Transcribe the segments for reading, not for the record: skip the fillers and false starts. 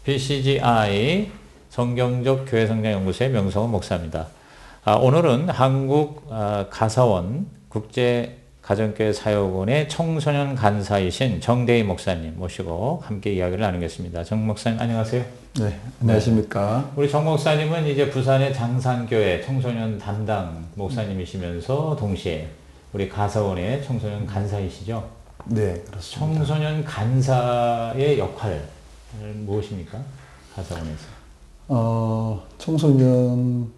BCGI 성경적 교회성장연구소의 명성은 목사입니다. 오늘은 한국 가사원 국제가정교회 사역원의 청소년 간사이신 정대희 목사님 모시고 함께 이야기를 나누겠습니다. 정 목사님 안녕하세요. 네, 안녕하십니까. 네. 우리 정 목사님은 이제 부산의 장산교회 청소년 담당 목사님이시면서 동시에 우리 가사원의 청소년 간사이시죠? 네, 그렇습니다. 청소년 간사의 역할 무엇입니까? 가사원에서. 청소년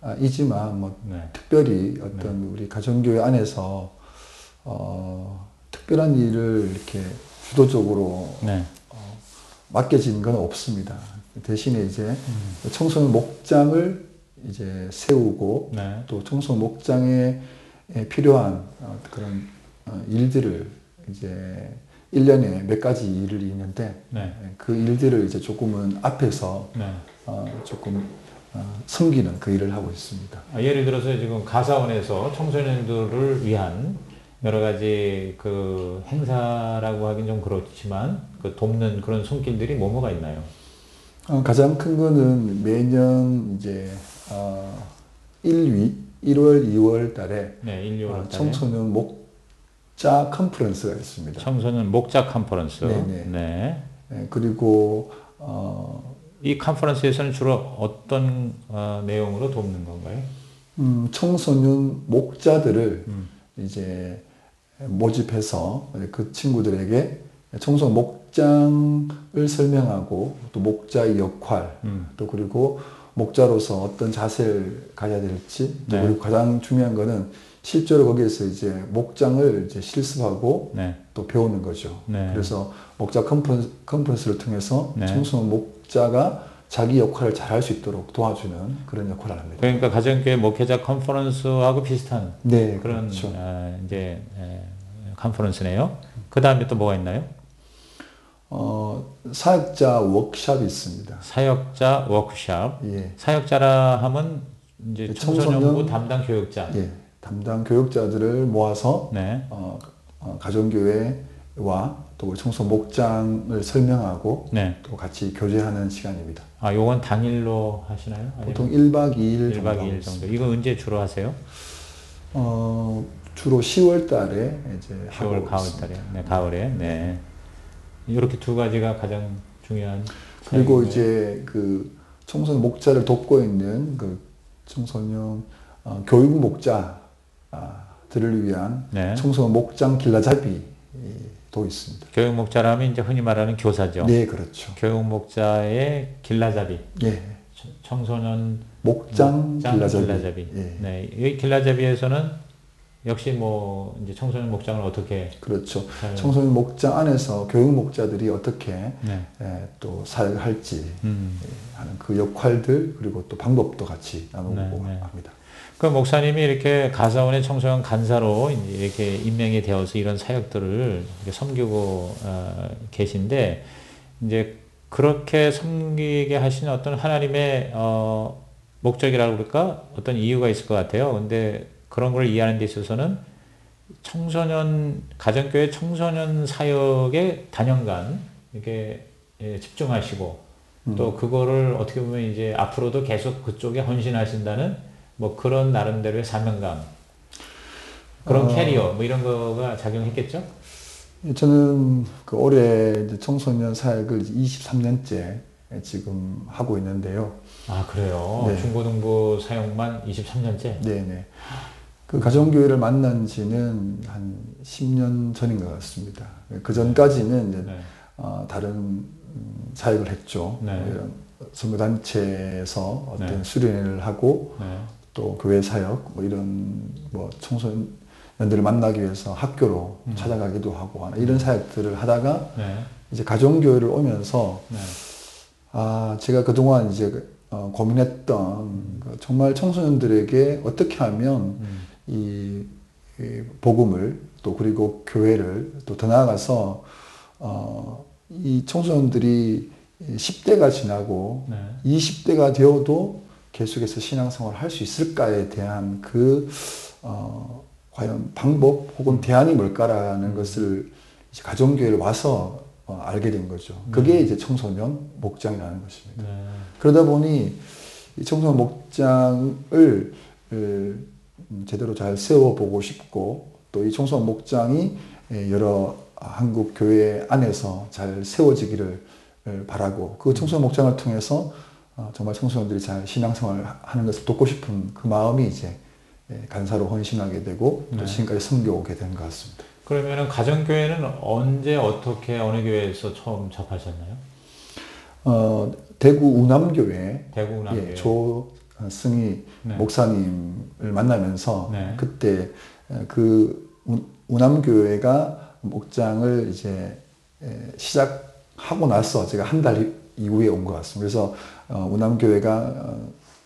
간사이지만 네. 특별히 어떤 우리 가정교회 안에서 특별한 일을 이렇게 주도적으로 네. 맡겨진 건 없습니다. 대신에 이제 청소년 목장을 이제 세우고 네. 또 청소년 목장에 필요한 그런 일들을 이제 1년에 몇 가지 일을 있는데 네. 그 일들을 이제 조금은 앞에서 네. 조금 섬기는 그 일을 하고 있습니다. 예를 들어서 지금 가사원에서 청소년들을 위한 여러 가지 그 행사라고 하긴 좀 그렇지만 그 돕는 그런 손길들이 뭐가 있나요? 가장 큰 거는 매년 이제 1월, 2월 달에 네, 1, 2월 달에 청소년 목자 컨퍼런스가 있습니다. 청소년 목자 컨퍼런스. 네네. 네. 네, 그리고 이 컨퍼런스에서는 주로 어떤 내용으로 돕는 건가요? 청소년 목자들을 이제 모집해서 그 친구들에게 청소년 목장을 설명하고 또 목자의 역할 또 그리고 목자로서 어떤 자세를 가져야 될지 또 네. 그리고 가장 중요한 거는 실제로 거기에서 이제 목장을 이제 실습하고 네. 또 배우는 거죠. 네. 그래서 목자 컨퍼런스를 통해서 네. 청소년 목자가 자기 역할을 잘 할 수 있도록 도와주는 그런 역할을 합니다. 그러니까 가정교회 목회자 컨퍼런스하고 비슷한 네, 그런 그렇죠. 이제 컨퍼런스네요. 그 다음에 또 뭐가 있나요? 사역자 워크숍이 있습니다. 사역자 워크숍. 예. 사역자라 하면 이제 청소년부 청소년, 담당 교육자. 예, 담당 교육자들을 모아서 네. 가정교회와 또 청소 목장을 설명하고 네. 또 같이 교제하는 시간입니다. 요건 당일로 하시나요? 보통 1박 2일 1박 2일 정도. 이거 언제 주로 하세요? 주로 10월 달에 이제 10월 가을 달에. 네, 가을에. 네. 이렇게 두 가지가 가장 중요한. 그리고 사역이고요. 이제 그 청소년 목자를 돕고 있는 그 청소년 교육 목자들을 위한 네. 청소년 목장 길라잡이도 있습니다. 교육 목자라면 이제 흔히 말하는 교사죠. 네, 그렇죠. 교육 목자의 길라잡이. 예. 청소년 목장 길라잡이. 예. 네, 이 길라잡이에서는 역시 이제 청소년 목장을 어떻게. 그렇죠. 청소년 목장 안에서 교육 목자들이 어떻게 네. 또 사역을 할지 하는 그 역할들 그리고 또 방법도 같이 나누고 네. 합니다. 그 목사님이 이렇게 가사원의 청소년 간사로 이렇게 임명이 되어서 이런 사역들을 이렇게 섬기고 계신데 이제 그렇게 섬기게 하신 어떤 하나님의 목적이라고 그럴까? 어떤 이유가 있을 것 같아요. 근데 그런 걸 이해하는 데 있어서는 가정교회 청소년 사역에 단연간 이렇게 집중하시고 또 그거를 어떻게 보면 이제 앞으로도 계속 그쪽에 헌신하신다는 그런 나름대로의 사명감, 그런 캐리어 이런 거가 작용했겠죠? 저는 올해 이제 청소년 사역을 23년째 지금 하고 있는데요. 아, 그래요? 네. 중고등부 사역만 23년째? 네네. 그 가정교회를 만난 지는 한 10년 전인 것 같습니다. 그 전까지는 이제 네. 다른 사역을 했죠. 네. 이런 선교단체에서 어떤 네. 수련회를 하고 네. 또 교회 사역 이런 청소년들을 만나기 위해서 학교로 찾아가기도 하고 이런 사역들을 하다가 네. 이제 가정교회를 오면서 네. 제가 그동안 이제 고민했던 정말 청소년들에게 어떻게 하면 이 복음을 또 그리고 교회를 또 더 나아가서 이 청소년들이 10대가 지나고 네. 20대가 되어도 계속해서 신앙생활을 할 수 있을까에 대한 과연 방법 혹은 대안이 뭘까라는 것을 이제 가정교회를 와서 알게 된 거죠. 그게 이제 청소년 목장이라는 것입니다. 네. 그러다 보니 이 청소년 목장을 제대로 잘 세워보고 싶고 또 이 청소년 목장이 여러 한국 교회 안에서 잘 세워지기를 바라고 그 청소년 목장을 통해서 정말 청소년들이 잘 신앙생활을 하는 것을 돕고 싶은 그 마음이 이제 간사로 헌신하게 되고 또 지금까지 섬겨오게 된 것 같습니다. 그러면은 가정교회는 언제 어떻게 어느 교회에서 처음 접하셨나요? 대구 우남교회 대구 우남교회. 조승희 네. 목사님을 만나면서 네. 그때 그 우남교회가 목장을 이제 시작하고 나서 제가 한 달 이후에 온 것 같습니다. 그래서 우남교회가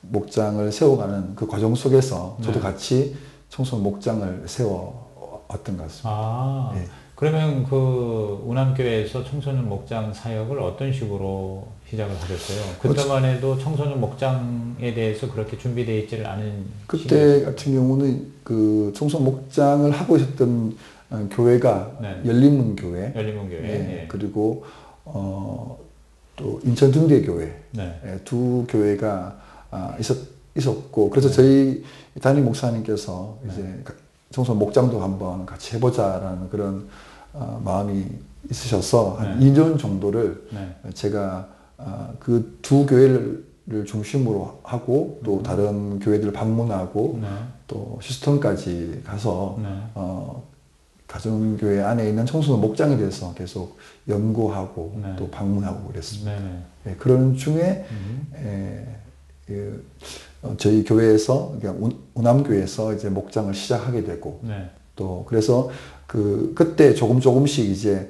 목장을 세워가는 그 과정 속에서 저도 네. 같이 청소년 목장을 세워왔던 것 같습니다. 아, 네. 그러면 그 우남교회에서 청소년 목장 사역을 어떤 식으로 시작을 하셨어요? 그때만 해도 청소년 목장에 대해서 그렇게 준비되어 있지를 않은 그때 같은 경우는 그 청소년 목장을 하고 있었던 교회가 네. 열린문교회, 열린문교회. 예, 예. 그리고 또 인천 등대교회 네. 두 교회가 있었고 그래서 저희 담임 목사님께서 네. 이제 청소년 목장도 한번 같이 해보자라는 그런 마음이 있으셔서 한 네. 2년 정도를 네. 제가 그 두 교회를 중심으로 하고 또 다른 교회들을 방문하고 네. 또 휴스턴까지 가서 네. 가정교회 안에 있는 청소년 목장에 대해서 계속 연구하고 네. 또 방문하고 그랬습니다. 네. 네. 예, 그런 중에 저희 교회에서 그러니까 우남교회에서 이제 목장을 시작하게 되고 네. 또 그래서 그때 조금씩 이제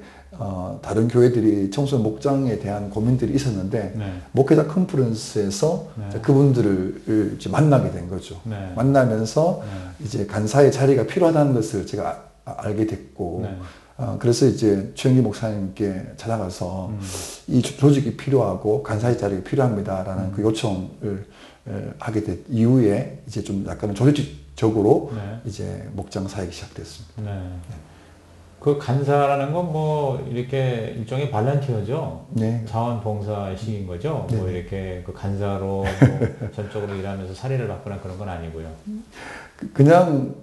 다른 교회들이 청소년 목장에 대한 고민들이 있었는데 네. 목회자 컨퍼런스에서 네. 그분들을 이제 만나게 된 거죠. 네. 만나면서 네. 이제 간사의 자리가 필요하다는 것을 제가 알게 됐고 네. 그래서 이제 최영기 목사님께 찾아가서 이 조직이 필요하고 간사의 자리가 필요합니다라는 그 요청을 하게 된 이후에 이제 좀 약간 조직적으로 네. 이제 목장 사역이 시작됐습니다. 네. 그 간사라는 건 뭐 이렇게 일종의 발란티어죠. 네. 자원봉사식인 거죠. 네. 뭐 이렇게 그 간사로 뭐 전적으로 일하면서 사례를 받거나 그런 건 아니고요. 그냥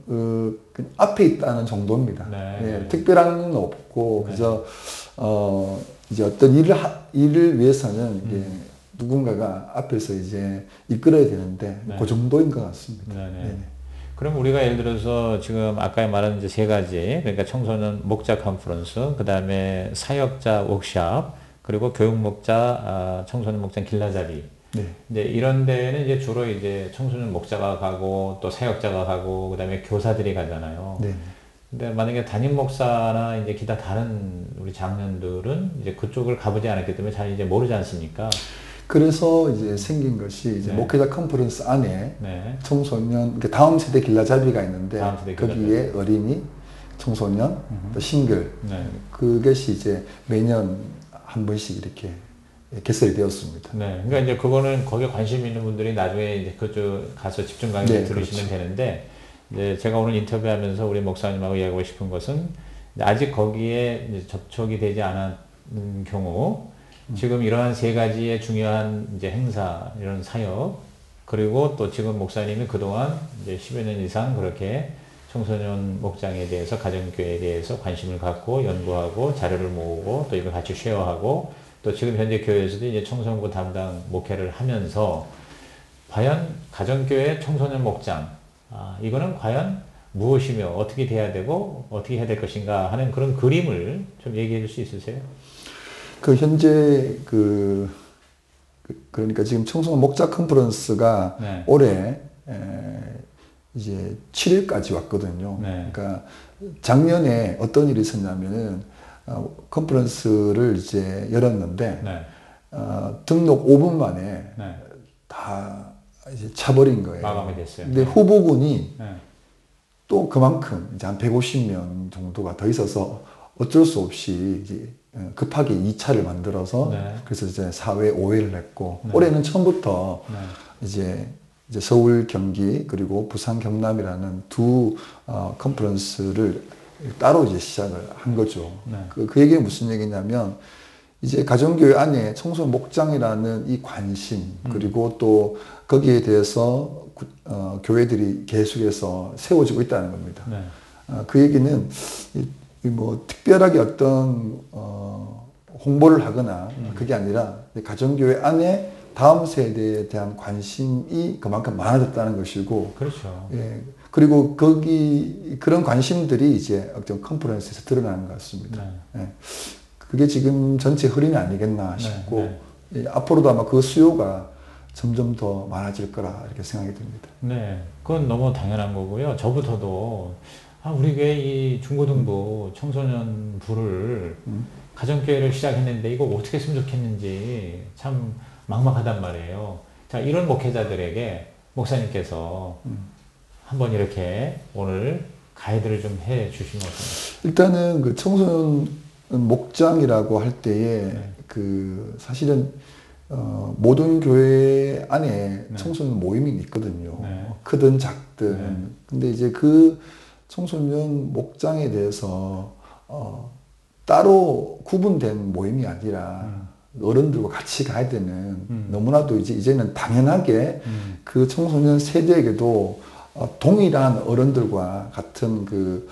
앞에 있다는 정도입니다. 네. 예, 특별한 건 없고 네. 그래서 이제 어떤 일을 위해서는 이게 누군가가 앞에서 이제 이끌어야 되는데 네. 그 정도인 것 같습니다. 네네. 네. 그럼 우리가 예를 들어서 지금 아까 말한 이제 세 가지, 그러니까 청소년 목자 컨퍼런스, 그 다음에 사역자 워크샵, 그리고 교육 목자, 청소년 목장 길라잡이. 네. 근데 이런 데는 이제 주로 이제 청소년 목자가 가고 또 사역자가 가고 그 다음에 교사들이 가잖아요. 네. 근데 만약에 담임 목사나 이제 기타 다른 우리 장년들은 이제 그쪽을 가보지 않았기 때문에 잘 이제 모르지 않습니까? 그래서 이제 생긴 것이 이제 네. 목회자 컨퍼런스 안에 네. 청소년, 다음 세대 길라잡이가 있는데 다음 세대 거기에 어린이, 청소년, 또 싱글 네. 그것이 이제 매년 한 번씩 이렇게 개설이 되었습니다. 네. 그러니까 이제 그거는 거기에 관심 있는 분들이 나중에 이제 그쪽 가서 집중 강의 네, 들으시면 그렇죠. 되는데 이제 제가 오늘 인터뷰하면서 우리 목사님하고 이야기하고 싶은 것은 아직 거기에 이제 접촉이 되지 않은 경우 지금 이러한 세 가지의 중요한 이제 행사, 이런 사역, 그리고 또 지금 목사님이 그동안 이제 10여 년 이상 그렇게 청소년 목장에 대해서, 가정교회에 대해서 관심을 갖고 연구하고 자료를 모으고 또 이걸 같이 쉐어하고 또 지금 현재 교회에서도 이제 청소년부 담당 목회를 하면서 과연 가정교회 청소년 목장, 이거는 과연 무엇이며 어떻게 돼야 되고 어떻게 해야 될 것인가 하는 그런 그림을 좀 얘기해 줄 수 있으세요? 현재 그러니까 지금 청소년 목자 컨퍼런스가 네. 올해 이제 7일까지 왔거든요. 네. 그러니까 작년에 어떤 일이 있었냐면은 컨퍼런스를 이제 열었는데 네. 등록 5분 만에 네. 다 이제 차버린 거예요. 마감이 됐어요. 근데 후보군이 네. 또 그만큼 이제 한 150명 정도가 더 있어서 어쩔 수 없이 이제 급하게 2차를 만들어서 네. 그래서 이제 4회, 5회를 했고 네. 올해는 처음부터 네. 이제 서울, 경기 그리고 부산, 경남이라는 두 컨퍼런스를 따로 이제 시작을 한 거죠. 네. 그 얘기는 무슨 얘기냐면 이제 가정교회 안에 청소년 목장이라는 이 관심 그리고 또 거기에 대해서 교회들이 계속해서 세워지고 있다는 겁니다. 네. 그 얘기는 뭐 특별하게 어떤 홍보를 하거나 그게 아니라 가정교회 안에 다음 세대에 대한 관심이 그만큼 많아졌다는 것이고, 그렇죠. 예, 그리고 그런 관심들이 이제 어떤 컨퍼런스에서 드러나는 것 같습니다. 네. 예, 그게 지금 전체 흐름이 아니겠나 싶고, 네. 예, 앞으로도 아마 그 수요가 점점 더 많아질 거라 이렇게 생각이 듭니다. 네, 그건 너무 당연한 거고요. 저부터도 우리 교회 이 중고등부 청소년 부를 가정교회를 시작했는데 이거 어떻게 했으면 좋겠는지 참 막막하단 말이에요. 자, 이런 목회자들에게 목사님께서 한번 이렇게 오늘 가이드를 좀 해 주시면 어떻습니까? 일단은 그 청소년 목장이라고 할 때에 네. 그 사실은 모든 교회 안에 네. 청소년 모임이 있거든요. 네. 크든 작든. 네. 근데 이제 그 청소년 목장에 대해서 따로 구분된 모임이 아니라 어른들과 같이 가야 되는 너무나도 이제는 당연하게 그 청소년 세대에게도 동일한 어른들과 같은 그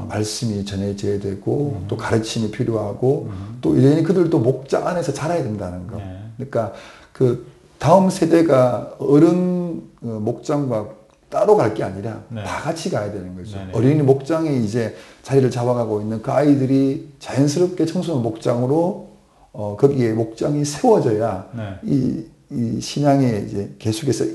말씀이 전해져야 되고 또 가르침이 필요하고 또 이래니 그들도 목장 안에서 자라야 된다는 거. 네. 그러니까 그 다음 세대가 어른 목장과 따로 갈 게 아니라 네. 다 같이 가야 되는 거죠. 네네. 어린이 목장에 이제 자리를 잡아가고 있는 그 아이들이 자연스럽게 청소년 목장으로 거기에 목장이 세워져야 네. 이 신앙에 이제 계속해서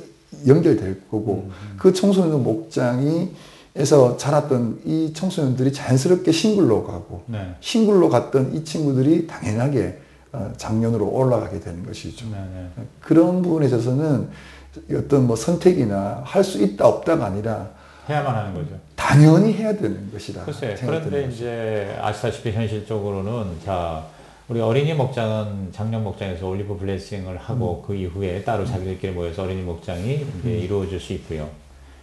연결될 거고 그 청소년 목장에서 자랐던 이 청소년들이 자연스럽게 싱글로 가고 네. 싱글로 갔던 이 친구들이 당연하게 장년으로 올라가게 되는 것이죠. 네. 네. 그런 부분에 있어서는 어떤 뭐 선택이나 할 수 있다 없다가 아니라 해야만 하는 거죠. 당연히 해야 되는 것이다. 글쎄, 생각이 그런데 드는 이제 아시다시피 현실적으로는 자, 우리 어린이 목장은 작년 목장에서 올리브 블레싱을 하고 그 이후에 따로 자기들끼리 모여서 어린이 목장이 이제 이루어질 수 있고요.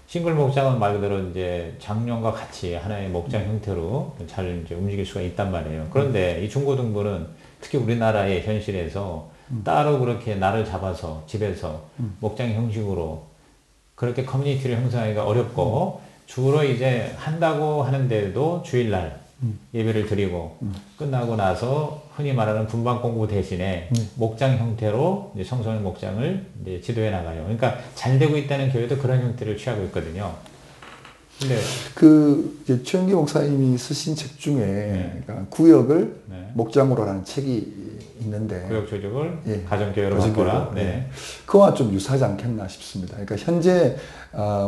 싱글 목장은 말 그대로 이제 작년과 같이 하나의 목장 형태로 잘 이제 움직일 수가 있단 말이에요. 그런데 이 중고등부는 특히 우리나라의 현실에서 따로 그렇게 날을 잡아서 집에서 목장 형식으로 그렇게 커뮤니티를 형성하기가 어렵고 주로 이제 한다고 하는데도 주일날 예배를 드리고 끝나고 나서 흔히 말하는 분반 공부 대신에 목장 형태로 이제 청소년 목장을 이제 지도해 나가요. 그러니까 잘 되고 있다는 교회도 그런 형태를 취하고 있거든요. 근데 그 이제 최영기 목사님이 쓰신 책 중에 그러니까 구역을 네. 목장으로 라는 책이 있는데 구역 조직을 예. 가정교회로 가정교회로, 바꿔라. 네. 네. 그와 좀 유사하지 않겠나 싶습니다. 그러니까 현재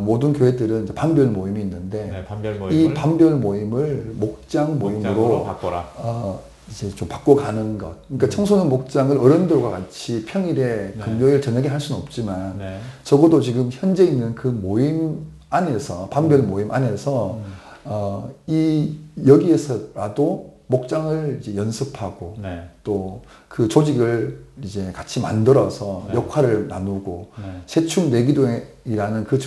모든 교회들은 이제 반별 모임이 있는데 네, 반별 모임을 이 반별 모임을 목장 목장으로 모임으로 바꿔라. 이제 좀 바꿔가는 것. 그러니까 청소년 목장을 어른들과 같이 평일에 네. 금요일 저녁에 할 수는 없지만 네. 적어도 지금 현재 있는 그 모임 안에서 반별 모임 안에서 여기에서라도 목장을 이제 연습하고 네. 또 그 조직을 이제 같이 만들어서 네. 역할을 나누고 네. 새춤 내기도라는 그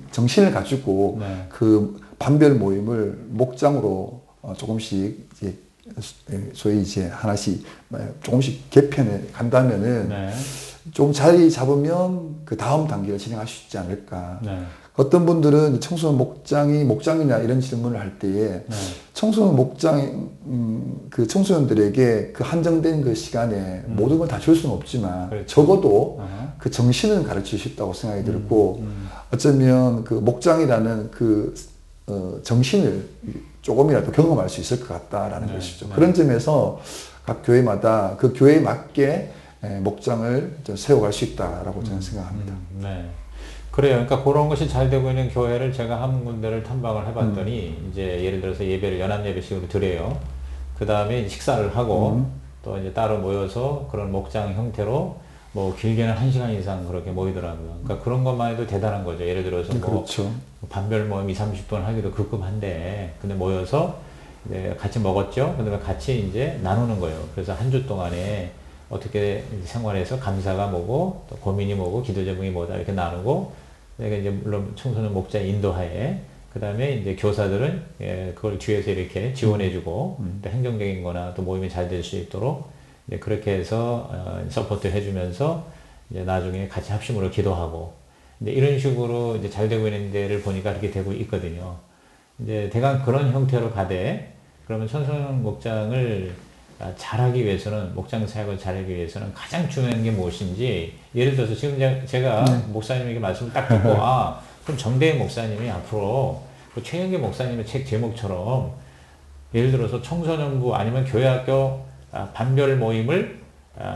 정신을 가지고 네. 그 반별 모임을 목장으로 조금씩 이제 소위 이제 하나씩 조금씩 개편해 간다면은 네. 좀 자리 잡으면 그 다음 단계를 진행할 수 있지 않을까. 네. 어떤 분들은 청소년 목장이 목장이냐 이런 질문을 할 때에 네. 청소년 목장 그 청소년들에게 그 한정된 그 시간에 모든 걸 다 줄 수는 없지만 그렇죠. 적어도 어허. 그 정신은 가르칠 수 있다고 생각이 들고 어쩌면 그 목장이라는 그 정신을 조금이라도 경험할 수 있을 것 같다라는 네. 것이죠. 네. 그런 점에서 각 교회마다 그 교회에 맞게 목장을 세워갈 수 있다라고 저는 생각합니다. 네. 그래요. 그러니까 그런 것이 잘 되고 있는 교회를 제가 한 군데를 탐방을 해봤더니 이제 예를 들어서 예배를 연합 예배식으로 드려요. 그 다음에 식사를 하고 또 이제 따로 모여서 그런 목장 형태로 뭐 길게는 1시간 이상 그렇게 모이더라고요. 그러니까 그런 것만 해도 대단한 거죠. 예를 들어서 뭐 그렇죠. 반별 모임 2, 30분 하기도 급급한데 근데 모여서 이제 같이 먹었죠. 그다음에 같이 이제 나누는 거예요. 그래서 한 주 동안에 어떻게 생활해서 감사가 뭐고 또 고민이 뭐고 기도 제목이 뭐다 이렇게 나누고 내가 이제 물론 청소년 목자 인도하에 그 다음에 이제 교사들은 그걸 뒤에서 이렇게 지원해주고 또 행정적인 거나 또 모임이 잘 될 수 있도록 이제 그렇게 해서 서포트 해주면서 이제 나중에 같이 합심으로 기도하고 이제 이런 식으로 이제 잘 되고 있는 데를 보니까 그렇게 되고 있거든요. 이제 대강 그런 형태로 가되 그러면 청소년 목장을 잘하기 위해서는 목장 사역을 잘하기 위해서는 가장 중요한 게 무엇인지 예를 들어서 지금 제가 목사님에게 말씀을 딱 듣고 그럼 정대희 목사님이 앞으로 그 최영기 목사님의 책 제목처럼 예를 들어서 청소년부 아니면 교회학교 반별 모임을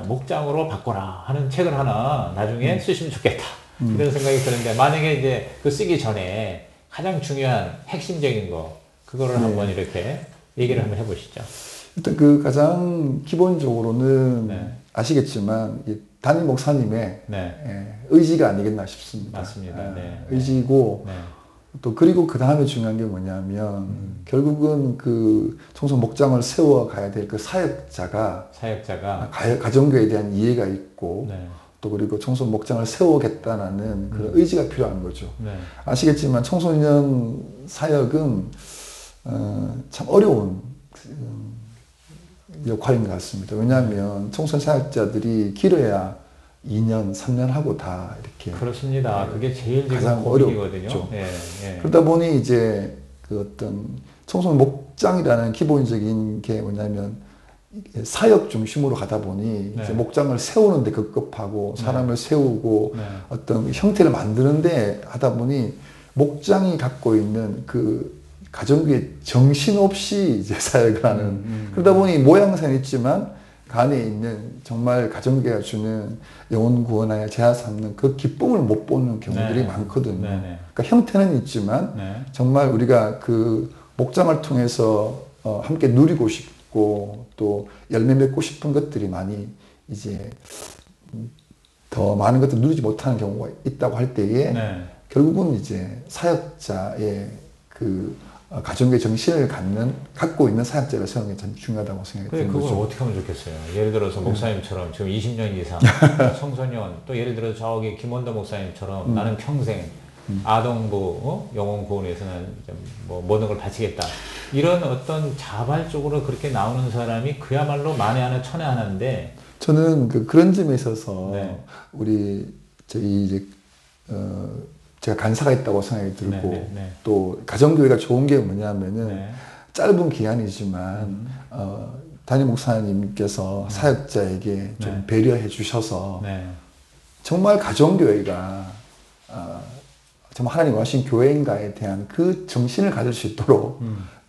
목장으로 바꿔라 하는 책을 하나 나중에 쓰시면 좋겠다. 이런 생각이 드는데 만약에 이제 그 쓰기 전에 가장 중요한 핵심적인 거 그거를 한번 이렇게 얘기를 한번 해보시죠. 일단 그 가장 기본적으로는 네. 아시겠지만 이 담임 목사님의 네. 의지가 아니겠나 싶습니다. 맞습니다. 네. 의지고 네. 또 그리고 그 다음에 중요한 게 뭐냐면 결국은 그 청소 목장을 세워 가야 될 그 사역자가 가정교회에 대한 이해가 있고 네. 또 그리고 청소 목장을 세우겠다는 그런 의지가 필요한 거죠. 네. 아시겠지만 청소년 사역은 참 어려운 역할인 것 같습니다. 왜냐하면 청소년 사역자들이 길어야 2년, 3년 하고 다 이렇게 그렇습니다. 그게 제일 가장 고민이거든요. 예. 그러다 보니 이제 그 어떤 청소년 목장이라는 기본적인 게 뭐냐면 사역 중심으로 가다 보니 이제 목장을 세우는데 급급하고 사람을 세우고 어떤 형태를 만드는데 하다 보니 목장이 갖고 있는 그 가정교회 정신없이 이제 사역을 하는 그러다 보니 모양새는 있지만 그 안에 있는 정말 가정교회가 주는 영혼 구원하여 제자 삼는 그 기쁨을 못 보는 경우들이 많거든요. 그러니까 형태는 있지만 정말 우리가 그 목장을 통해서 함께 누리고 싶고 또 열매 맺고 싶은 것들이 많이 이제 더 많은 것들을 누리지 못하는 경우가 있다고 할 때에 결국은 이제 사역자의 그 가정교회 정신을 갖고 있는 사역자를 세우는 게 참 중요하다고 생각이 듭니다. 그걸 어떻게 하면 좋겠어요? 예를 들어서 목사님처럼 지금 20년 이상 청소년 또 예를 들어 저기 김원도 목사님처럼 나는 평생 아동부 영혼 구원에서는 뭐 모든 걸 바치겠다 이런 어떤 자발적으로 그렇게 나오는 사람이 그야말로 만에 하나 천에 하나인데 저는 그런 점에 있어서 우리 저희 이제 제가 간사가 있다고 생각이 들고 또 가정교회가 좋은 게 뭐냐면은 짧은 기간이지만 담임 목사님께서 사역자에게 좀 배려해 주셔서 정말 가정교회가 정말 하나님 원하신 교회인가에 대한 그 정신을 가질 수 있도록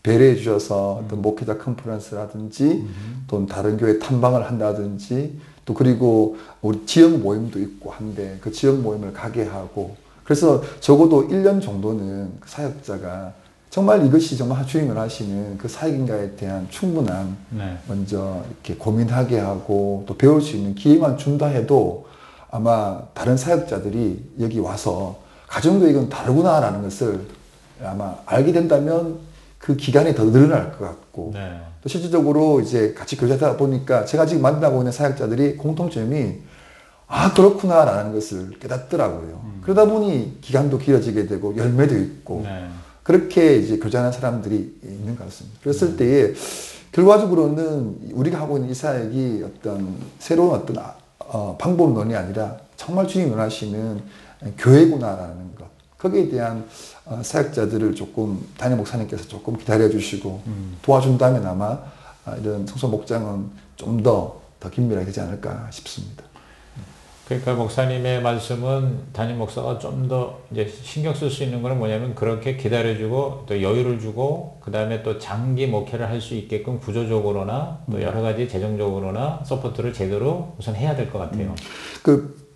배려해 주셔서 어떤 목회자 컨퍼런스라든지 또 다른 교회 탐방을 한다든지 또 그리고 우리 지역 모임도 있고 한데 그 지역 모임을 가게 하고 그래서 적어도 1년 정도는 그 사역자가 정말 이것이 정말 주님을 하시는 그 사역인가에 대한 충분한 먼저 이렇게 고민하게 하고 또 배울 수 있는 기회만 준다 해도 아마 다른 사역자들이 여기 와서 가정교회 이건 다르구나라는 것을 아마 알게 된다면 그 기간이 더 늘어날 것 같고 또 실질적으로 이제 같이 교제하다 보니까 제가 지금 만나고 있는 사역자들이 공통점이 그렇구나라는 것을 깨닫더라고요. 그러다 보니 기간도 길어지게 되고 열매도 있고 그렇게 이제 교제하는 사람들이 있는 것 같습니다. 그랬을 때에 결과적으로는 우리가 하고 있는 이 사역이 어떤 새로운 어떤 방법론이 아니라 정말 주님이 원하시는 교회구나라는 것. 거기에 대한 사역자들을 조금 담임 목사님께서 조금 기다려 주시고 도와준다면 아마 이런 청소 목장은 좀 더 긴밀하게 되지 않을까 싶습니다. 그러니까 목사님의 말씀은 담임 목사가 좀 더 이제 신경 쓸 수 있는 거는 뭐냐면 그렇게 기다려주고 또 여유를 주고 그 다음에 또 장기 목회를 할 수 있게끔 구조적으로나 또 여러 가지 재정적으로나 서포트를 제대로 우선 해야 될 것 같아요.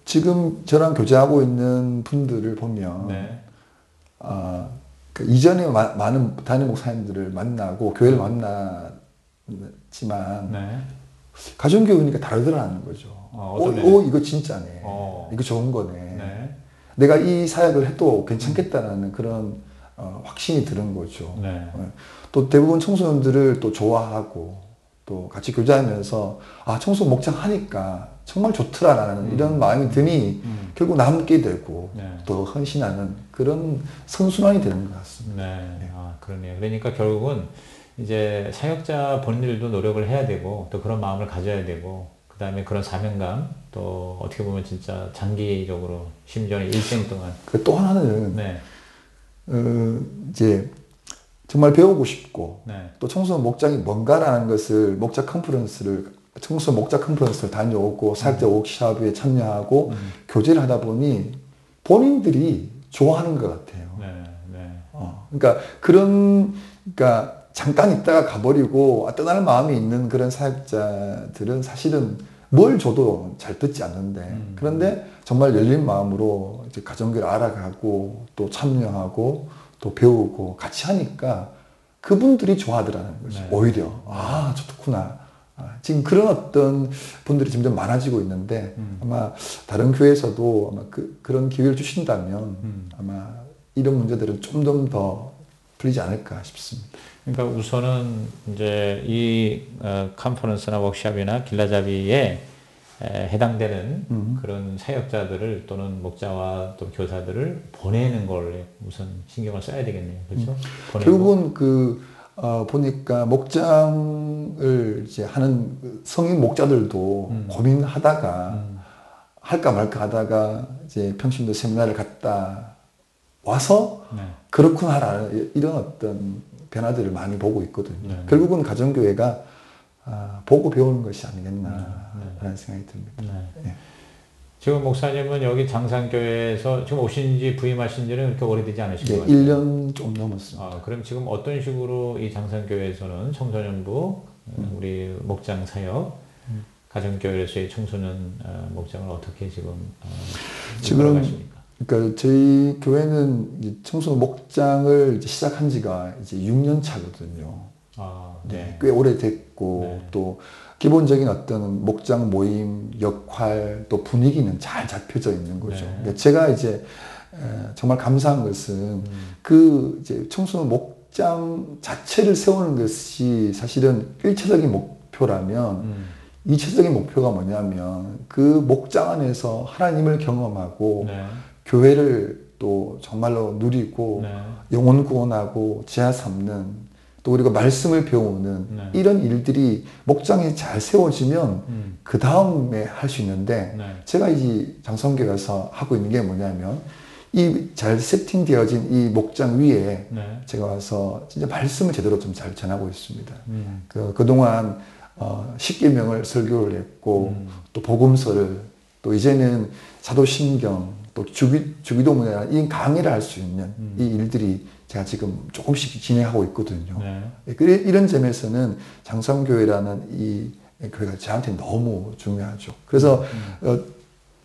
지금 저랑 교제하고 있는 분들을 보면 이전에 많은 담임 목사님들을 만나고 교회를 만났지만 가정교회니까 다르더라는 거죠. 이거 진짜네. 이거 좋은 거네. 내가 이 사역을 해도 괜찮겠다라는 그런 확신이 드는 거죠. 또 대부분 청소년들을 또 좋아하고 또 같이 교제하면서 청소 목장 하니까 정말 좋더라라는 이런 마음이 드니 결국 남게 되고 또 헌신하는 그런 선순환이 되는 것 같습니다. 그러네요. 그러니까 결국은 이제 사역자 본인들도 노력을 해야 되고 또 그런 마음을 가져야 되고 그다음에 그런 사명감, 또 어떻게 보면 진짜 장기적으로 심지어는 일생 동안. 그 또 하나는 네. 이제 정말 배우고 싶고 네. 또 청소년 목장이 뭔가라는 것을 청소년 목장 컨퍼런스를 다녀오고 사역자 워크숍에 참여하고 교제를 하다 보니 본인들이 좋아하는 것 같아요. 네. 네. 그러니까 그러니까 잠깐 있다가 가버리고 떠날 마음이 있는 그런 사역자들은 사실은 뭘 줘도 잘 듣지 않는데 그런데 정말 열린 마음으로 이제 가정교회를 알아가고 또 참여하고 또 배우고 같이 하니까 그분들이 좋아하더라는 거죠. 네. 오히려 좋구나. 지금 그런 어떤 분들이 점점 많아지고 있는데 아마 다른 교회에서도 아마 그런 기회를 주신다면 아마 이런 문제들은 좀 더 풀리지 않을까 싶습니다. 그러니까 우선은 이제 이 컨퍼런스나 워크숍이나 길라잡이에 해당되는 그런 사역자들을 또는 목자와 또 교사들을 보내는 걸 우선 신경을 써야 되겠네요. 그렇죠? 결국은 보니까 목장을 이제 하는 성인 목자들도 고민하다가 할까 말까 하다가 이제 평신도 세미나를 갔다 와서 네. 그렇구나라는 이런 어떤 변화들을 많이 보고 있거든요. 네. 결국은 가정교회가 보고 배우는 것이 아니겠나라는 생각이 듭니다. 네. 예. 지금 목사님은 여기 장산교회에서 지금 오신 지 부임하신 지는 그렇게 오래되지 않으신 것 같아요. 1년 좀 넘었습니다. 그럼 지금 어떤 식으로 이 장산교회에서는 청소년부, 우리 목장 사역, 가정교회에서의 청소년 목장을 어떻게 지금 돌아가십니까? 그러니까 저희 교회는 이제 청소년 목장을 이제 시작한 지가 이제 6년 차거든요. 네. 꽤 오래됐고 네. 또 기본적인 어떤 목장 모임 역할 또 분위기는 잘 잡혀져 있는 거죠. 네. 그러니까 제가 이제 정말 감사한 것은 이제 청소년 목장 자체를 세우는 것이 사실은 1차적인 목표라면 2차적인 목표가 뭐냐면 그 목장 안에서 하나님을 경험하고 네. 교회를 또 정말로 누리고 네. 영혼 구원하고 지하 삼는 또 우리가 말씀을 배우는 네. 이런 일들이 목장이 잘 세워지면 그 다음에 할 수 있는데 네. 제가 이 장성교회 가서 하고 있는 게 뭐냐면 이 잘 세팅되어진 이 목장 위에 네. 제가 와서 진짜 말씀을 제대로 좀 잘 전하고 있습니다. 그동안 10계명을 설교를 했고 또 복음서를 또 이제는 사도신경 또 주기도문이나 이 강의를 할 수 있는 이 일들이 제가 지금 조금씩 진행하고 있거든요. 네. 이런 점에서는 장성교회라는 이 교회가 저한테 너무 중요하죠. 그래서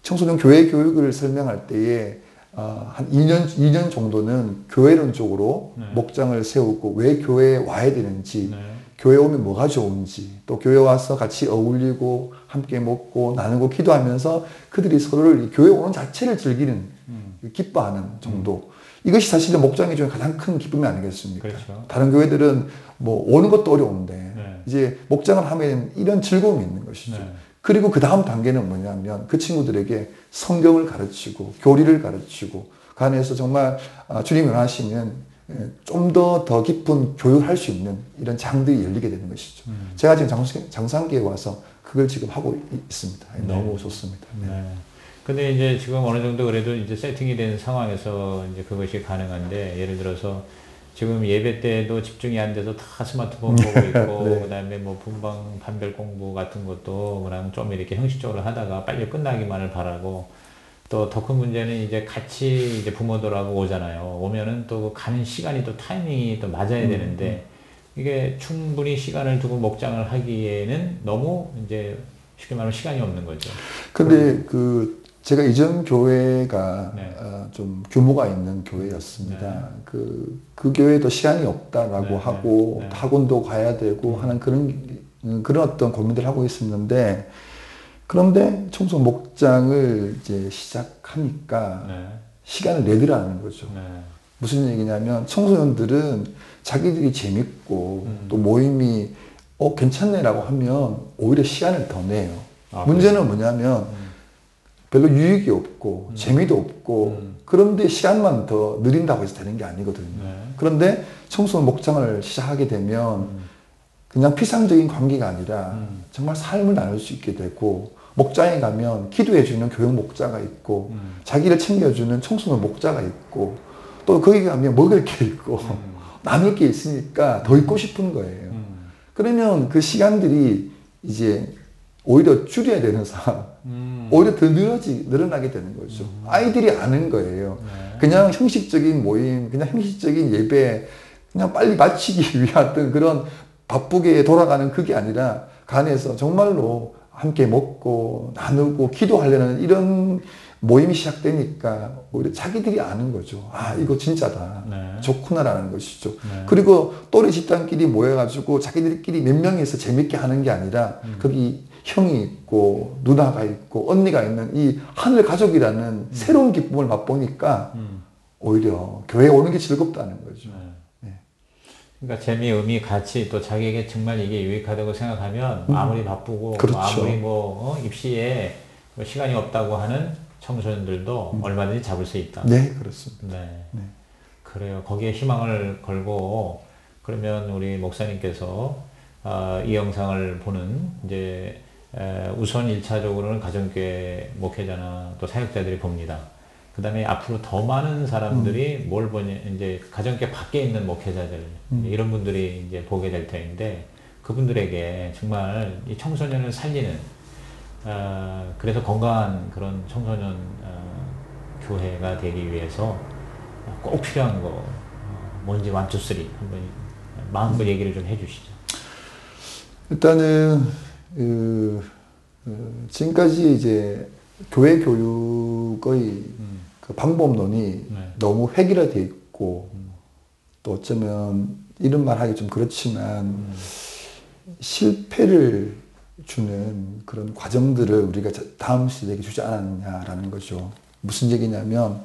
청소년 교회 교육을 설명할 때에 한 2년 정도는 교회론적으로 네. 목장을 세우고 왜 교회에 와야 되는지 네. 교회 오면 뭐가 좋은지 또 교회 와서 같이 어울리고 함께 먹고 나누고 기도하면서 그들이 서로를 교회 오는 자체를 즐기는 기뻐하는 정도 이것이 사실은 목장의 중에 가장 큰 기쁨이 아니겠습니까? 그렇죠. 다른 교회들은 뭐 오는 것도 어려운데 네. 이제 목장을 하면 이런 즐거움이 있는 것이죠. 네. 그리고 그 다음 단계는 뭐냐면 그 친구들에게 성경을 가르치고 교리를 가르치고 그 안에서 정말 주님이 원하시는 좀 더 깊은 교육을 할 수 있는 이런 장들이 열리게 되는 것이죠. 제가 지금 장산기에 와서 그걸 지금 하고 있습니다. 너무 좋습니다. 네. 근데 이제 지금 어느 정도 그래도 이제 세팅이 된 상황에서 이제 그것이 가능한데 예를 들어서 지금 예배 때도 집중이 안 돼서 다 스마트폰 보고 있고 네. 그다음에 뭐 판별 공부 같은 것도 그냥 좀 이렇게 형식적으로 하다가 빨리 끝나기만을 바라고 또 더 큰 문제는 이제 같이 이제 부모들하고 오잖아요. 오면은 또 가는 시간이 또 타이밍이 또 맞아야 되는데 이게 충분히 시간을 두고 목장을 하기에는 너무 이제 쉽게 말하면 시간이 없는 거죠. 근데 제가 이전 교회가 네. 좀 규모가 있는 교회였습니다. 네. 그 교회도 시간이 없다라고 네. 하고 네. 학원도 가야 되고 하는 그런 어떤 고민들을 하고 있었는데 그런데 청소년 목장을 이제 시작하니까 네. 시간을 내더라는 거죠. 네. 무슨 얘기냐면 청소년들은 자기들이 재밌고 또 모임이 괜찮네라고 하면 오히려 시간을 더 내요. 문제는 뭐냐면 별로 유익이 없고 재미도 없고 그런데 시간만 더 느린다고 해서 되는 게 아니거든요. 네. 그런데 청소년 목장을 시작하게 되면 그냥 피상적인 관계가 아니라 정말 삶을 나눌 수 있게 되고, 목장에 가면 기도해주는 교육 목자가 있고, 자기를 챙겨주는 청소년 목자가 있고, 또 거기 가면 먹을 게 있고, 나눌 게 있으니까 더 있고 싶은 거예요. 그러면 그 시간들이 이제 오히려 줄여야 되는 상황, 오히려 더 늘어나게 되는 거죠. 아이들이 아는 거예요. 그냥 형식적인 모임, 그냥 형식적인 예배, 그냥 빨리 마치기 위한 그런 바쁘게 돌아가는 그게 아니라, 그 안에서 정말로 함께 먹고 나누고 기도하려는 이런 모임이 시작되니까 오히려 자기들이 아는 거죠. 아, 이거 진짜다. 네. 좋구나라는 것이죠. 네. 그리고 또래 집단끼리 모여가지고 자기들끼리 몇 명이서 재밌게 하는 게 아니라 거기 형이 있고 누나가 있고 언니가 있는 이 하늘 가족이라는 새로운 기쁨을 맛보니까 오히려 교회에 오는 게 즐겁다는 거죠. 네. 그러니까 재미, 의미, 가치, 또 자기에게 정말 이게 유익하다고 생각하면 아무리 바쁘고 그렇죠. 아무리 입시에 시간이 없다고 하는 청소년들도 얼마든지 잡을 수 있다. 네, 그렇습니다. 네. 네. 그래요. 거기에 희망을 걸고, 그러면 우리 목사님께서 이 영상을 보는 이제 우선 1차적으로는 가정교회 목회자나 또 사역자들이 봅니다. 그 다음에 앞으로 더 많은 사람들이 뭘 보냐, 이제 가정교회 밖에 있는 목회자들, 이런 분들이 이제 보게 될 터인데, 그분들에게 정말 이 청소년을 살리는, 그래서 건강한 그런 청소년 교회가 되기 위해서 꼭 필요한 거 뭔지 1, 2, 3 한번 마음껏 얘기를 좀 해주시죠. 일단은 지금까지 이제 교회 교육의 그 방법론이 네. 너무 획일화되어 있고 또 어쩌면 이런 말 하기 좀 그렇지만 실패를 주는 그런 과정들을 우리가 다음 세대에게 주지 않았냐라는 거죠. 무슨 얘기냐면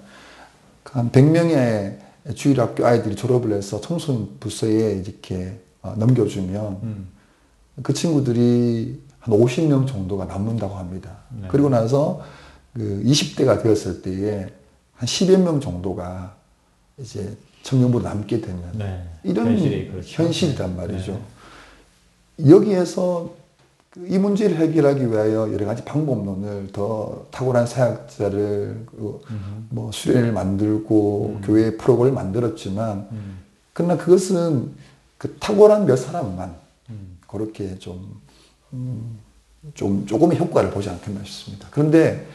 한 100명의 주일학교 아이들이 졸업을 해서 청소년 부서에 이렇게 넘겨주면 그 친구들이 한 50명 정도가 남는다고 합니다. 네. 그리고 나서 그 20대가 되었을 때에 한 10여 명 정도가 이제 청년부로 남게 되는 네. 이런 그렇죠. 현실이란 말이죠. 여기에서 이 문제를 해결하기 위하여 여러 가지 방법론을 더 탁월한 사역자를 뭐 수련을 만들고 교회 프로그램을 만들었지만 그러나 그것은 그 탁월한 몇 사람만 그렇게 조금의 효과를 보지 않겠나 싶습니다. 그런데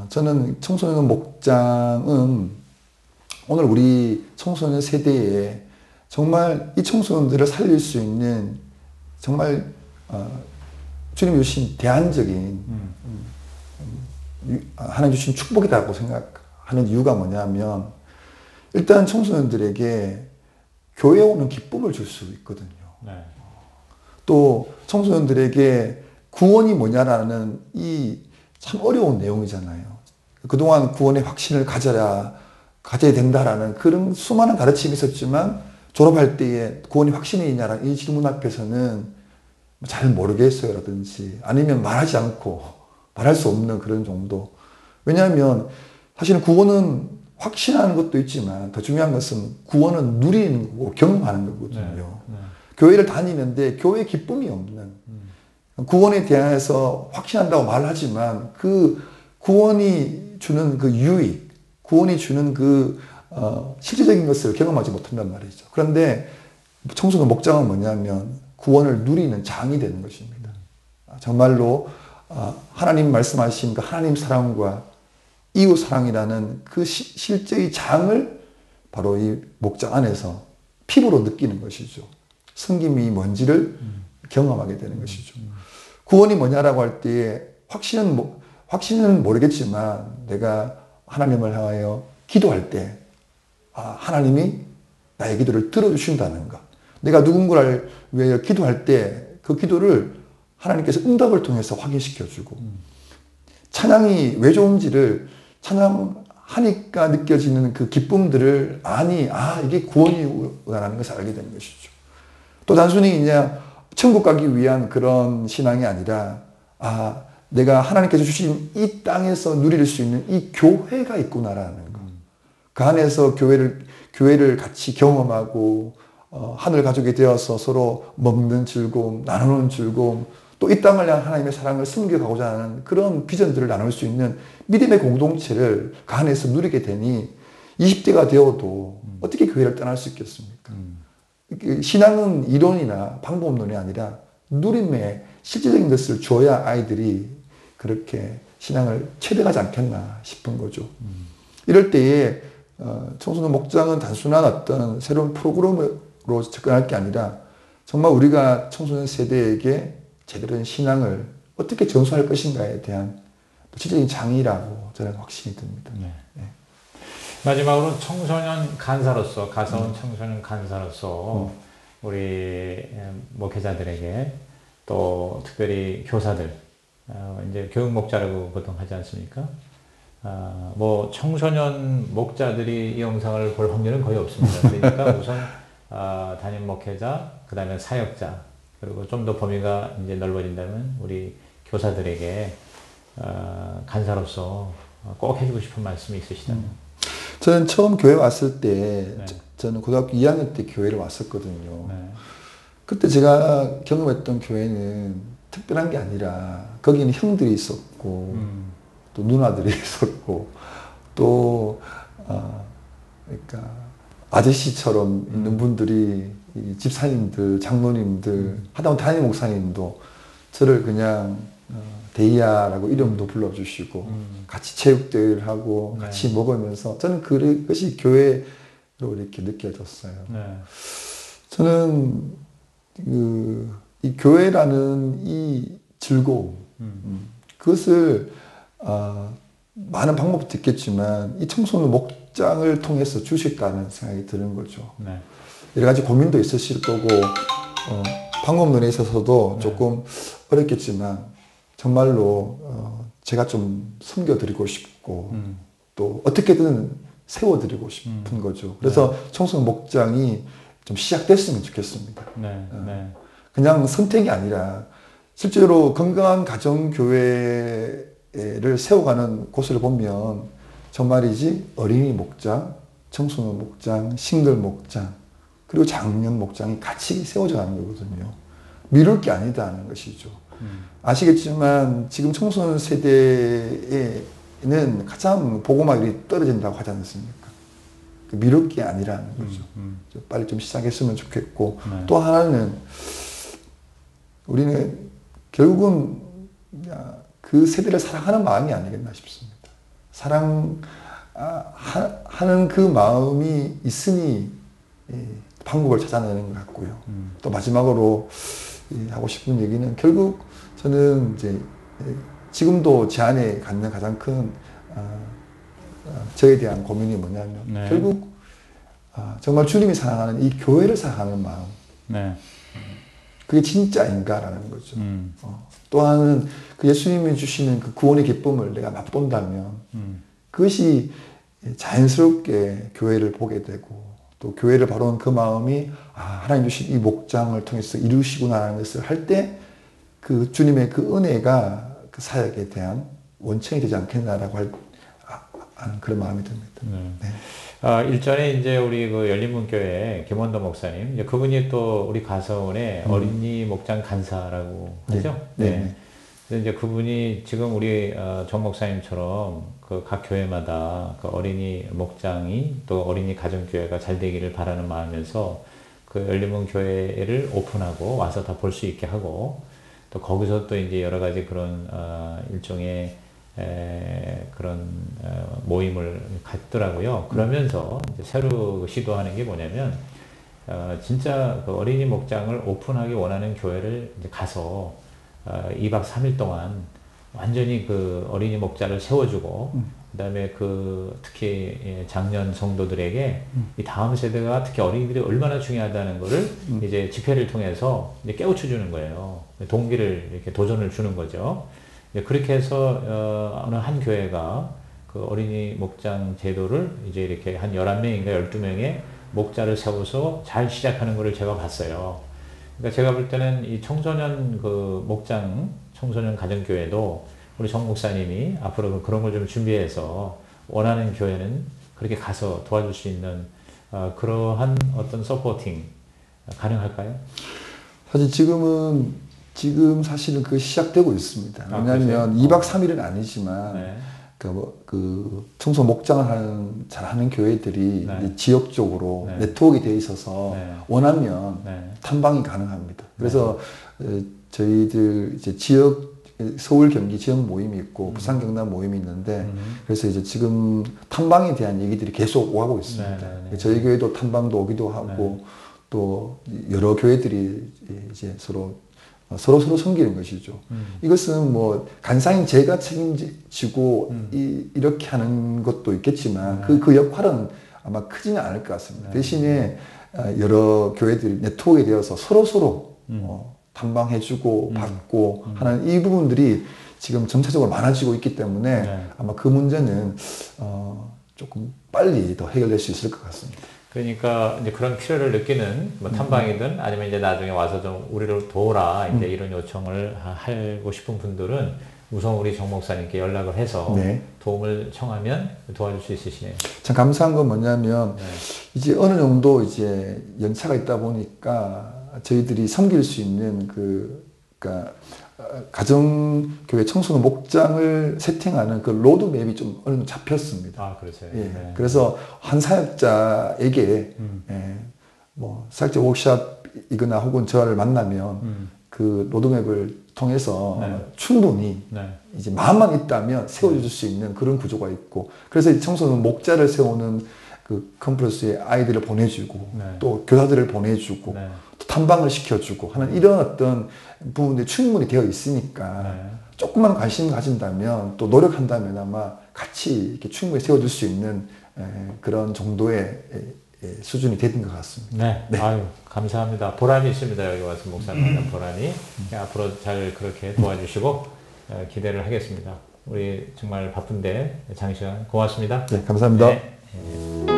저는 청소년 목장은 오늘 우리 청소년 세대에 정말 이 청소년들을 살릴 수 있는 정말 주님 주신 대안적인 하나님 주신 축복이라고 생각하는 이유가 뭐냐면 일단 청소년들에게 교회에 오는 기쁨을 줄 수 있거든요. 네. 또 청소년들에게 구원이 뭐냐라는 이 참 어려운 내용이잖아요. 그동안 구원의 확신을 가져야 된다라는 그런 수많은 가르침이 있었지만 졸업할 때에 구원이 확신이 있냐라는 이 질문 앞에서는 잘 모르겠어요라든지 아니면 말하지 않고 말할 수 없는 그런 정도. 왜냐하면 사실은 구원은 확신하는 것도 있지만 더 중요한 것은 구원은 누리는 거고 경험하는 거거든요. 네. 교회를 다니는데 교회에 기쁨이 없는 구원에 대해서 확신한다고 말하지만 그 구원이 주는 그 유익, 구원이 주는 그 실제적인 것을 경험하지 못한단 말이죠. 그런데 청소년 목장은 뭐냐면 구원을 누리는 장이 되는 것입니다. 정말로 하나님 말씀하신 그 하나님 사랑과 이웃 사랑이라는 그 실제의 장을 바로 이 목장 안에서 피부로 느끼는 것이죠. 섬김이 뭔지를 경험하게 되는 것이죠. 구원이 뭐냐라고 할 때에 확신은 모르겠지만 내가 하나님을 향하여 기도할 때 하나님이 나의 기도를 들어주신다는 것. 내가 누군가를 위해 기도할 때 그 기도를 하나님께서 응답을 통해서 확인시켜주고 찬양이 왜 좋은지를 찬양하니까 느껴지는 그 기쁨들을 이게 구원이라는 것을 알게 되는 것이죠. 또 단순히 그냥 천국 가기 위한 그런 신앙이 아니라 내가 하나님께서 주신 이 땅에서 누릴 수 있는 이 교회가 있구나라는 것. 그 안에서 교회를 같이 경험하고 하늘 가족이 되어서 서로 먹는 즐거움, 나누는 즐거움, 또 이 땅을 향한 하나님의 사랑을 숨겨가고자 하는 그런 비전들을 나눌 수 있는 믿음의 공동체를 그 안에서 누리게 되니 20대가 되어도 어떻게 교회를 떠날 수 있겠습니까? 신앙은 이론이나 방법론이 아니라 누림의 실질적인 것을 줘야 아이들이 그렇게 신앙을 체득하지 않겠나 싶은 거죠. 이럴 때에 청소년 목장은 단순한 어떤 새로운 프로그램으로 접근할 게 아니라 정말 우리가 청소년 세대에게 제대로 된 신앙을 어떻게 전수할 것인가에 대한 실질적인 장이라고 저는 확신이 듭니다. 네. 네. 마지막으로 청소년 간사로서, 가서온 청소년 간사로서 우리 목회자들에게 또 특별히 교사들, 이제 교육 목자라고 보통 하지 않습니까? 뭐 청소년 목자들이 이 영상을 볼 확률은 거의 없습니다. 그러니까 우선 담임 목회자, 그 다음에 사역자, 그리고 좀 더 범위가 이제 넓어진다면 우리 교사들에게 간사로서 꼭 해주고 싶은 말씀이 있으시다면. 저는 처음 교회 왔을 때, 네. 저는 고등학교 2학년 때 교회를 왔었거든요. 네. 그때 제가 경험했던 교회는 특별한 게 아니라 거기는 형들이 있었고 또 누나들이 있었고 또 그러니까 아저씨처럼 있는 분들이 집사님들, 장로님들, 하다못해 담임 목사님도 저를 그냥 데이아라고 이름도 불러주시고 같이 체육대회를 하고 같이 먹으면서 저는 그것이 교회로 이렇게 느껴졌어요. 네. 저는 이 교회라는 이 즐거움, 그것을 많은 방법도 있겠지만 이 청소년 목장을 통해서 주셨다는 생각이 드는 거죠. 네. 여러 가지 고민도 있으실 거고 방법론에 있어서도 조금 어렵겠지만 정말로 제가 좀 섬겨드리고 싶고 또 어떻게든 세워드리고 싶은 거죠. 그래서 청소년 목장이 좀 시작됐으면 좋겠습니다. 네. 그냥 선택이 아니라 실제로 건강한 가정교회를 세워가는 곳을 보면 정말이지 어린이 목장, 청소년 목장, 싱글 목장, 그리고 장년 목장이 같이 세워져 가는 거거든요. 미룰 게 아니다는 것이죠. 아시겠지만 지금 청소년 세대에는 가장 복음화율이 떨어진다고 하지 않습니까? 미룰 게 아니라는 거죠. 빨리 좀 시작했으면 좋겠고 또 하나는 우리는 결국은 그 세대를 사랑하는 마음이 아니겠나 싶습니다. 사랑하는 그 마음이 있으니 방법을 찾아내는 것 같고요. 또 마지막으로 하고 싶은 얘기는 결국 저는 이제 지금도 제 안에 갖는 가장 큰 저에 대한 고민이 뭐냐면 결국 정말 주님이 사랑하는 이 교회를 사랑하는 마음. 그게 진짜인가라는 거죠. 또 하나는 그 예수님이 주시는 그 구원의 기쁨을 내가 맛본다면 그것이 자연스럽게 교회를 보게 되고 또 교회를 바라보는 그 마음이 하나님 주신 이 목장을 통해서 이루시구나라는 것을 할 때 그 주님의 그 은혜가 그 사역에 대한 원천이 되지 않겠나라고 하는 그런 마음이 듭니다. 일전에 이제 우리 그 열린문교회 김원도 목사님, 이제 그분이 또 우리 가서원의 어린이 목장 간사라고 하죠. 그래서 이제 그분이 지금 우리 정 목사님처럼 그 각 교회마다 그 어린이 목장이 또 어린이 가정교회가 잘 되기를 바라는 마음에서 그 열린문교회를 오픈하고 와서 다 볼 수 있게 하고 또 거기서 또 이제 여러 가지 그런 일종의 그런 모임을 갖더라고요. 그러면서 이제 새로 시도하는 게 뭐냐면 진짜 그 어린이 목장을 오픈하기 원하는 교회를 이제 가서 2박 3일 동안 완전히 그 어린이 목자를 세워주고 그다음에 그 특히 장년 성도들에게 이 다음 세대가 특히 어린이들이 얼마나 중요하다는 거를 이제 집회를 통해서 이제 깨우쳐 주는 거예요. 동기를 이렇게 도전을 주는 거죠. 그렇게 해서 어느 한 교회가 그 어린이 목장 제도를 이제 이렇게 한 11명인가 12명의 목자를 세워서 잘 시작하는 것을 제가 봤어요. 그러니까 제가 볼 때는 이 청소년 그 목장, 청소년 가정교회도 우리 정 목사님이 앞으로 그런 걸 좀 준비해서 원하는 교회는 그렇게 가서 도와줄 수 있는 그러한 어떤 서포팅, 가능할까요? 사실 지금 사실은 그 시작되고 있습니다. 왜냐하면 2박 3일은 아니지만 네. 그 청소 목장을 잘하는 교회들이 네. 이제 지역적으로 네. 네트워크가 돼 있어서 네. 원하면 네. 탐방이 가능합니다. 그래서 저희들 이제 지역 서울 경기 지역 모임이 있고 부산 경남 모임이 있는데 그래서 이제 지금 탐방에 대한 얘기들이 계속 오가고 있습니다. 네, 네. 저희 교회도 탐방도 오기도 하고 또 여러 교회들이 이제 서로 섬기는 것이죠. 이것은 뭐 간사인 제가 책임지고 이렇게 하는 것도 있겠지만 그 역할은 아마 크지는 않을 것 같습니다. 대신에 여러 교회들이 네트워크에 되어서 서로 탐방해주고 받고 하는 이 부분들이 지금 점차적으로 많아지고 있기 때문에 네. 아마 그 문제는 조금 빨리 더 해결될 수 있을 것 같습니다. 그러니까 이제 그런 필요를 느끼는 뭐 탐방이든 아니면 이제 나중에 와서 좀 우리를 도우라 이제 이런 요청을 하고 싶은 분들은 우선 우리 정 목사님께 연락을 해서 네. 도움을 청하면 도와줄 수 있으시네요. 참 감사한 건 뭐냐면 네. 이제 어느 정도 이제 연차가 있다 보니까 저희들이 섬길 수 있는 그러니까 가정교회 청소년 목장을 세팅하는 그 로드맵이 좀 어느 정도 잡혔습니다. 아, 그렇죠. 예. 네. 그래서 한 사역자에게 뭐 사역자 워크숍이거나 혹은 저를 만나면 그 로드맵을 통해서 네. 충분히 네. 이제 마음만 있다면 세워줄 수 있는 그런 구조가 있고 그래서 이 청소년 목자를 세우는 그 컨퍼런스에 아이들을 보내주고 네. 또 교사들을 보내주고 네. 또 탐방을 시켜주고 하는 이런 어떤 부분들이 충분히 되어 있으니까 네. 조금만 관심 가진다면 또 노력한다면 아마 같이 이렇게 충분히 세워줄 수 있는 그런 정도의 수준이 되는 것 같습니다. 네. 네. 아유, 감사합니다. 보람이 있습니다. 여기 와서 목사님 만난 보람이. 앞으로 잘 그렇게 도와주시고 기대를 하겠습니다. 우리 정말 바쁜데 장시간 고맙습니다. 네, 감사합니다. 네.